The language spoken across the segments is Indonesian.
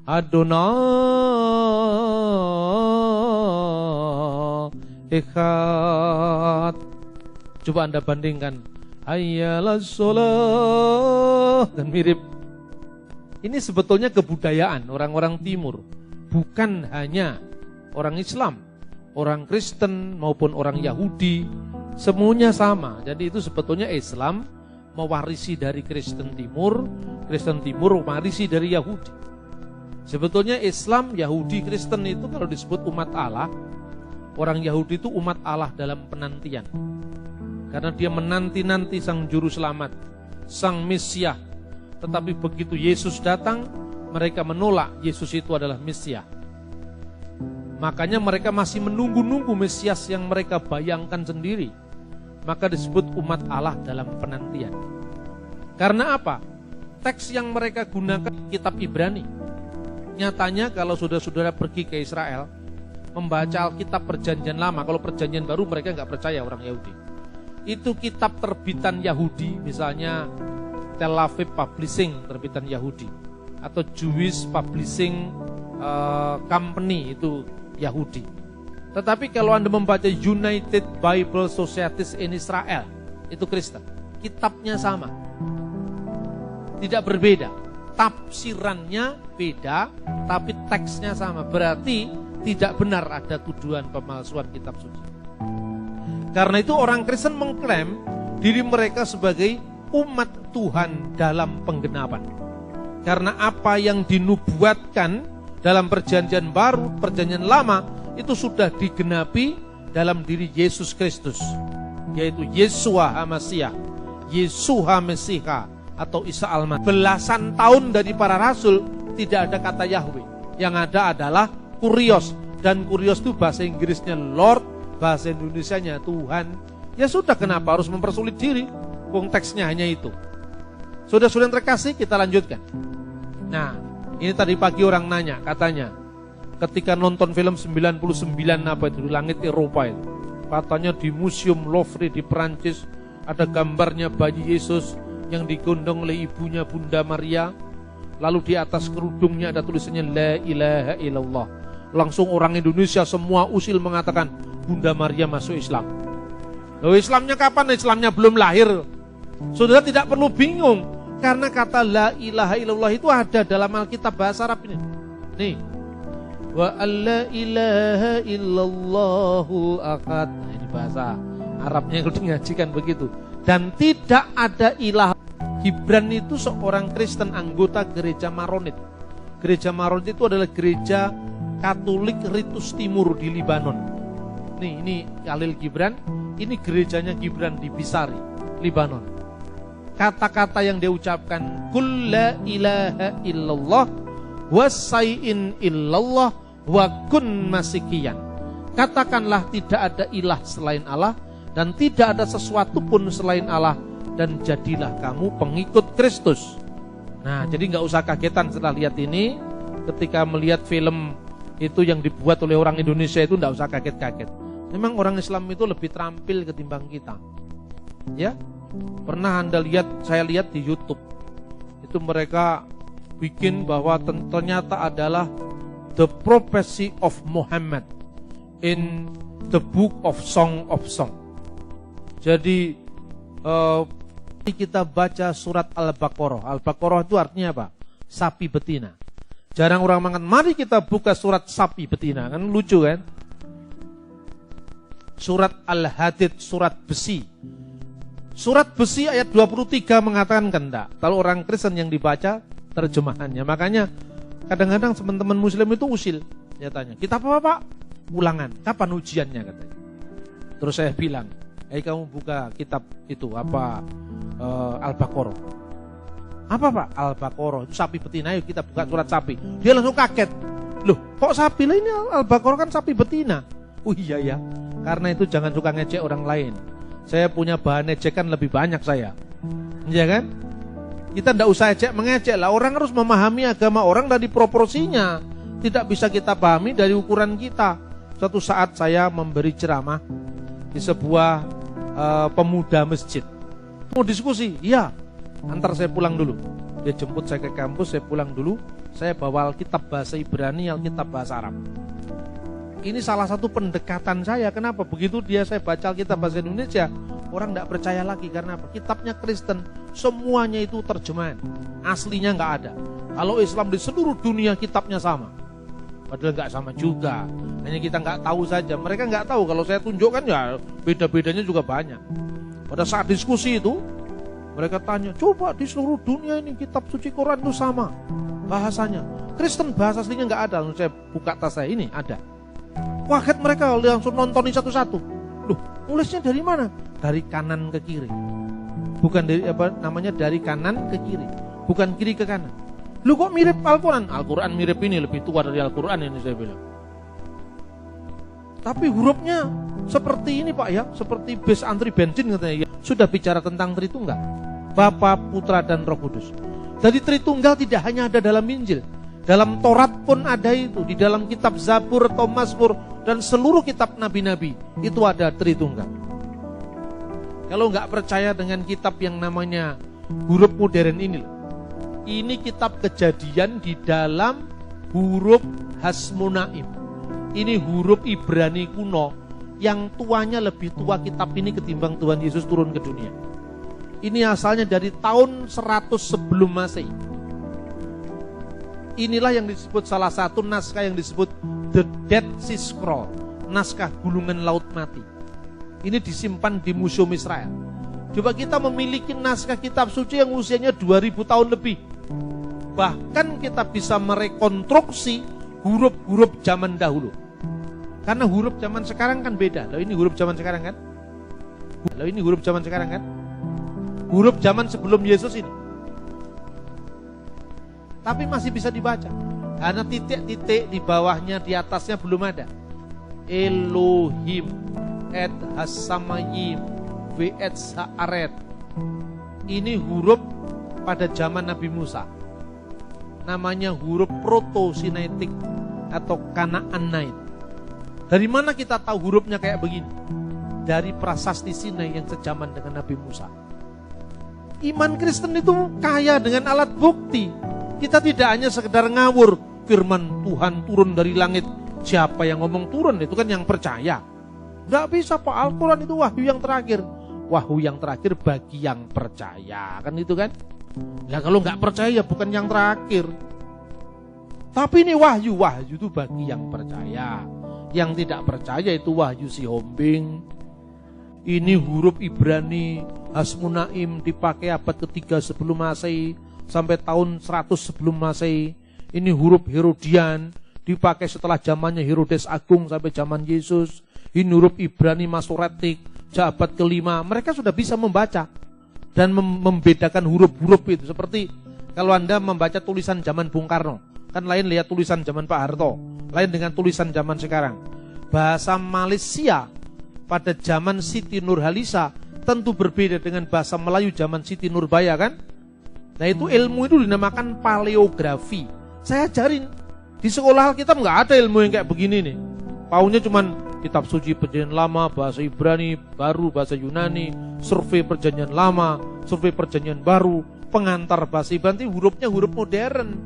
Adonai Echad. Coba Anda bandingkan, hayyalas sholah, dan mirip. Ini sebetulnya kebudayaan orang-orang timur, bukan hanya orang Islam, orang Kristen maupun orang Yahudi, semuanya sama. Jadi itu sebetulnya Islam mewarisi dari Kristen Timur mewarisi dari Yahudi. Sebetulnya Islam, Yahudi, Kristen itu kalau disebut umat Allah, orang Yahudi itu umat Allah dalam penantian. Karena dia menanti-nanti sang juru selamat, sang Mesias. Tetapi begitu Yesus datang, mereka menolak Yesus itu adalah Mesias. Makanya mereka masih menunggu-nunggu Mesias yang mereka bayangkan sendiri. Maka disebut umat Allah dalam penantian. Karena apa? Teks yang mereka gunakan kitab Ibrani. Nyatanya kalau saudara-saudara pergi ke Israel, membaca Alkitab Perjanjian Lama, kalau Perjanjian Baru mereka nggak percaya orang Yahudi. Itu kitab terbitan Yahudi, misalnya Tel Aviv Publishing terbitan Yahudi, atau Jewish Publishing Company itu Yahudi. Tetapi kalau Anda membaca United Bible Societies in Israel, itu Kristen. Kitabnya sama, tidak berbeda. Tafsirannya beda, tapi teksnya sama. Berarti tidak benar ada tuduhan pemalsuan kitab suci. Karena itu orang Kristen mengklaim diri mereka sebagai umat Tuhan dalam penggenapan. Karena apa yang dinubuatkan dalam Perjanjian Baru, Perjanjian Lama itu sudah digenapi dalam diri Yesus Kristus, yaitu Yeshua HaMashiach, Yeshua Mesiha atau Isa Al-Masih. Belasan tahun dari para rasul tidak ada kata Yahweh. Yang ada adalah Kurios, dan Kurios itu bahasa Inggrisnya Lord, bahasa Indonesianya Tuhan. Ya sudah, kenapa harus mempersulit diri? Konteksnya hanya itu. Saudara-saudara yang terkasih, kita lanjutkan. Nah, ini tadi pagi orang nanya, katanya ketika nonton film 99 apa itu, di langit Eropa itu, katanya di Museum Louvre di Perancis ada gambarnya bayi Yesus yang digondong oleh ibunya Bunda Maria, lalu di atas kerudungnya ada tulisannya La ilaha illallah. Langsung orang Indonesia semua usil mengatakan Bunda Maria masuk Islam. Loh, Islamnya kapan? Islamnya belum lahir. Saudara tidak perlu bingung, karena kata La ilaha illallah itu ada dalam Alkitab bahasa Arab ini. Nih, wa alla ilaha illallahul akad. Nah, ini bahasa Arabnya yang ngajikan begitu. Dan tidak ada ilah. Gibran itu seorang Kristen anggota gereja Maronit. Gereja Maronit itu adalah gereja Katolik Ritus Timur di Libanon. Nih, ini Khalil Gibran, ini gerejanya Gibran di Bisari, Libanon. Kata-kata yang dia ucapkan, Qul la ilaha illallah wasai'in illallah wa kun masikiyan. Katakanlah tidak ada ilah selain Allah dan tidak ada sesuatu pun selain Allah, dan jadilah kamu pengikut Kristus. Nah, jadi gak usah kagetan setelah lihat ini. Ketika melihat film itu yang dibuat oleh orang Indonesia itu gak usah kaget-kaget. Memang orang Islam itu lebih terampil ketimbang kita. Ya, pernah Anda lihat, saya lihat di YouTube, itu mereka bikin bahwa ternyata adalah The Prophecy of Muhammad in the Book of Song of Song. Jadi kita baca surat Al-Baqarah. Al-Baqarah itu artinya apa? Sapi betina. Jarang orang mengatakan, mari kita buka surat sapi betina. Kan lucu kan? Surat Al-Hadid, surat besi. Surat besi ayat 23 mengatakan kan enggak. Kalau orang Kristen yang dibaca terjemahannya. Makanya kadang-kadang teman-teman Muslim itu usil. Dia tanya, kita apa Pak? Ulangan. Kapan ujiannya katanya? Terus saya bilang, kamu buka kitab itu apa? Al-Baqarah. Apa Pak? Al-Baqarah itu sapi betina. Ayo kita buka surat sapi. Dia langsung kaget. Loh, kok sapi lah? Ini Al-Baqarah kan sapi betina. Oh iya ya. Karena itu jangan suka ngecek orang lain. Saya punya bahan ejekan lebih banyak saya. Iya kan? Kita tidak usah mengecek lah. Orang harus memahami agama orang dari proporsinya. Tidak bisa kita pahami dari ukuran kita. Suatu saat saya memberi ceramah di sebuah pemuda masjid. Mau diskusi? Iya. Antar saya pulang dulu. Dia jemput saya ke kampus, saya pulang dulu. Saya bawa Alkitab bahasa Ibrani, Alkitab bahasa Arab. Ini salah satu pendekatan saya. Kenapa? Begitu saya baca Alkitab bahasa Indonesia, orang tidak percaya lagi. Karena apa? Kitabnya Kristen, semuanya itu terjemahan, aslinya nggak ada. Kalau Islam di seluruh dunia kitabnya sama, padahal nggak sama juga. Hanya kita nggak tahu saja. Mereka nggak tahu. Kalau saya tunjukkan ya beda-bedanya juga banyak. Pada saat diskusi itu, mereka tanya, coba di seluruh dunia ini kitab suci Quran itu sama bahasanya. Kristen bahasa aslinya nggak ada. Lalu saya buka tas saya, ini ada. Kaget mereka, langsung nontonin satu-satu. Loh, nulisnya dari mana? Dari kanan ke kiri. Bukan dari dari kanan ke kiri, bukan kiri ke kanan. Lu kok mirip Al-Quran? Al-Quran mirip ini, lebih tua dari Al-Quran ini, saya bilang. Tapi hurufnya seperti ini Pak ya, seperti bis antri bensin katanya ya. Sudah bicara tentang Tritunggal, Bapa, Putra, dan Roh Kudus. Jadi Tritunggal tidak hanya ada dalam Injil, dalam Taurat pun ada itu, di dalam kitab Zabur atau Mazmur, dan seluruh kitab nabi-nabi itu ada Tritunggal. Kalau nggak percaya dengan kitab yang namanya huruf modern ini kitab Kejadian di dalam huruf Hasmonaim. Ini huruf Ibrani kuno yang tuanya lebih tua kitab ini ketimbang Tuhan Yesus turun ke dunia. Ini asalnya dari tahun 100 sebelum Masehi. Inilah yang disebut salah satu naskah yang disebut The Dead Sea Scroll, naskah gulungan laut mati. Ini disimpan di Museum Israel. Coba kita memiliki naskah kitab suci yang usianya 2000 tahun lebih. Bahkan kita bisa merekonstruksi huruf-huruf zaman dahulu. Karena huruf zaman sekarang kan beda. Loh, ini huruf zaman sekarang kan? Loh, ini huruf zaman sekarang kan? Huruf zaman sebelum Yesus ini. Tapi masih bisa dibaca. Karena titik-titik di bawahnya, di atasnya belum ada. Elohim et Hasamayim ve'et Sa'aret. Ini huruf pada zaman Nabi Musa. Namanya huruf Proto-Sinaitik atau Kanaanite. Dari mana kita tahu hurufnya kayak begini? Dari prasasti Sinai yang sejaman dengan Nabi Musa. Iman Kristen itu kaya dengan alat bukti. Kita tidak hanya sekedar ngawur, firman Tuhan turun dari langit. Siapa yang ngomong turun? Itu kan yang percaya. Nggak bisa Pak, Al-Quran itu wahyu yang terakhir. Wahyu yang terakhir bagi yang percaya, kan itu kan? Ya kalau nggak percaya bukan yang terakhir. Tapi ini wahyu itu bagi yang percaya. Yang tidak percaya itu wahyu si hombing. Ini huruf Ibrani Hasmonaim dipakai abad ketiga sebelum Masehi sampai tahun 100 sebelum Masehi. Ini huruf Herodian dipakai setelah zamannya Herodes Agung sampai zaman Yesus. Ini huruf Ibrani Masoretik abad kelima. Mereka sudah bisa membaca dan membedakan huruf-huruf itu. Seperti kalau Anda membaca tulisan zaman Bung Karno, kan lain lihat tulisan zaman Pak Harto, lain dengan tulisan zaman sekarang. Bahasa Malaysia pada zaman Siti Nurhaliza tentu berbeda dengan bahasa Melayu zaman Siti Nurbaya kan? Nah itu ilmu itu dinamakan paleografi. Saya ajarin di sekolah Alkitab nggak ada ilmu yang kayak begini nih. Paunya cuman kitab suci perjanjian lama, bahasa Ibrani, baru bahasa Yunani, survei perjanjian lama, survei perjanjian baru, pengantar bahasa Ibrani, hurufnya huruf modern.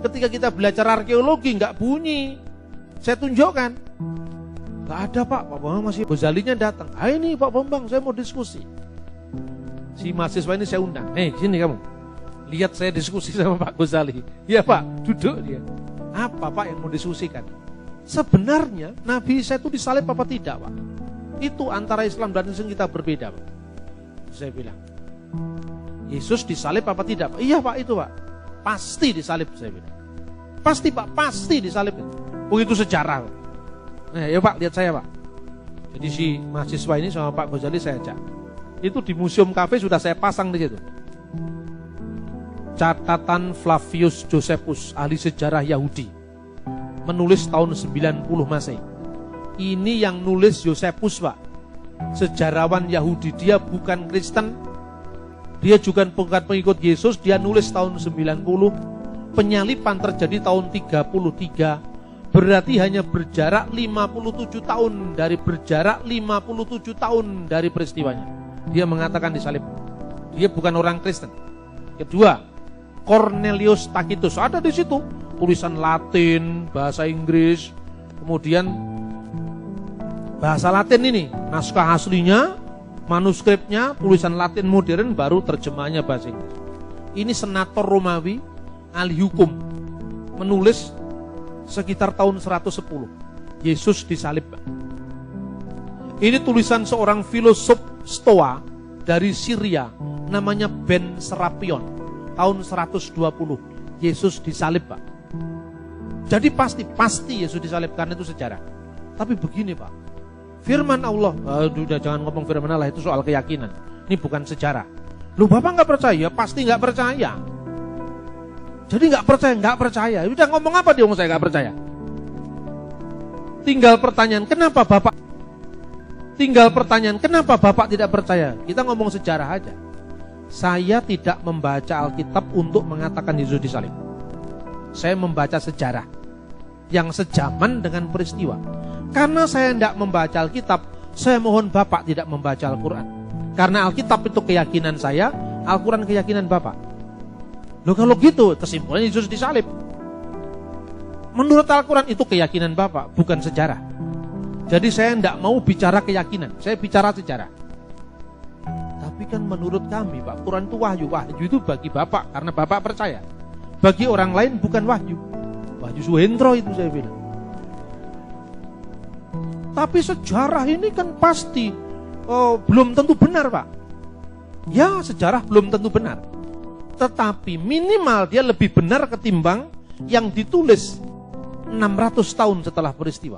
Ketika kita belajar arkeologi nggak bunyi. Saya tunjukkan. Nggak ada Pak Bambang masih Ghazalinya datang. Ini Pak Bambang saya mau diskusi. Si mahasiswa ini saya undang. Sini kamu. Lihat saya diskusi sama Pak Ghazali. Iya Pak, duduk dia. Apa Pak yang mau diskusikan? Sebenarnya Nabi Isa itu disalib apa tidak Pak? Itu antara Islam dan Islam kita berbeda Pak. Saya bilang, Yesus disalib apa tidak Pak? Iya Pak itu Pak. Pasti disalib saya bilang. Pasti Pak, pasti disalib. Begitu sejarah Pak. Nah ya Pak, lihat saya Pak. Jadi si mahasiswa ini sama Pak Ghazali saya ajak. Itu di Museum Cafe sudah saya pasang di situ. Catatan Flavius Josephus, ahli sejarah Yahudi, menulis tahun 90 Masehi. Ini yang nulis Josephus Pak, sejarawan Yahudi. Dia bukan Kristen, dia juga bukan pengikut Yesus. Dia nulis tahun 90. Penyalipan terjadi tahun 33. Berarti hanya berjarak 57 tahun dari peristiwanya. Dia mengatakan disalib. Dia bukan orang Kristen. Kedua, Cornelius Tacitus ada di situ. tulisan Latin, bahasa Inggris, kemudian bahasa Latin ini, naskah aslinya, manuskripnya, tulisan Latin modern, baru terjemahannya bahasa Inggris. Ini senator Romawi, ahli hukum, menulis sekitar tahun 110. Yesus disalib. Ini tulisan seorang filosof Stoa dari Syria, namanya Ben Serapion, tahun 120. Yesus disalib, Pak. Jadi pasti Yesus disalib, karena itu sejarah. Tapi begini, Pak, firman Allah, udah jangan ngomong firman Allah, itu soal keyakinan. Ini bukan sejarah. Lu Bapak nggak percaya? Pasti nggak percaya. Jadi nggak percaya. Udah ngomong apa dia? Saya nggak percaya. Tinggal pertanyaan, kenapa Bapak tidak percaya? Kita ngomong sejarah aja. Saya tidak membaca Alkitab untuk mengatakan Yesus disalib. Saya membaca sejarah yang sejaman dengan peristiwa. Karena saya tidak membaca Alkitab, saya mohon Bapak tidak membaca Al-Quran. Karena Alkitab itu keyakinan saya, Al-Quran keyakinan Bapak. Loh kalau gitu, kesimpulannya Yesus disalib. Menurut Al-Quran itu keyakinan Bapak, bukan sejarah. Jadi saya tidak mau bicara keyakinan, saya bicara sejarah. Tapi kan menurut kami, Pak, Quran itu wahyu. Wahyu itu bagi Bapak, karena Bapak percaya. Bagi orang lain bukan wahyu. Wahyu Suhendro itu saya bilang. Tapi sejarah ini kan pasti belum tentu benar, Pak. Ya, sejarah belum tentu benar. Tetapi minimal dia lebih benar ketimbang yang ditulis 600 tahun setelah peristiwa.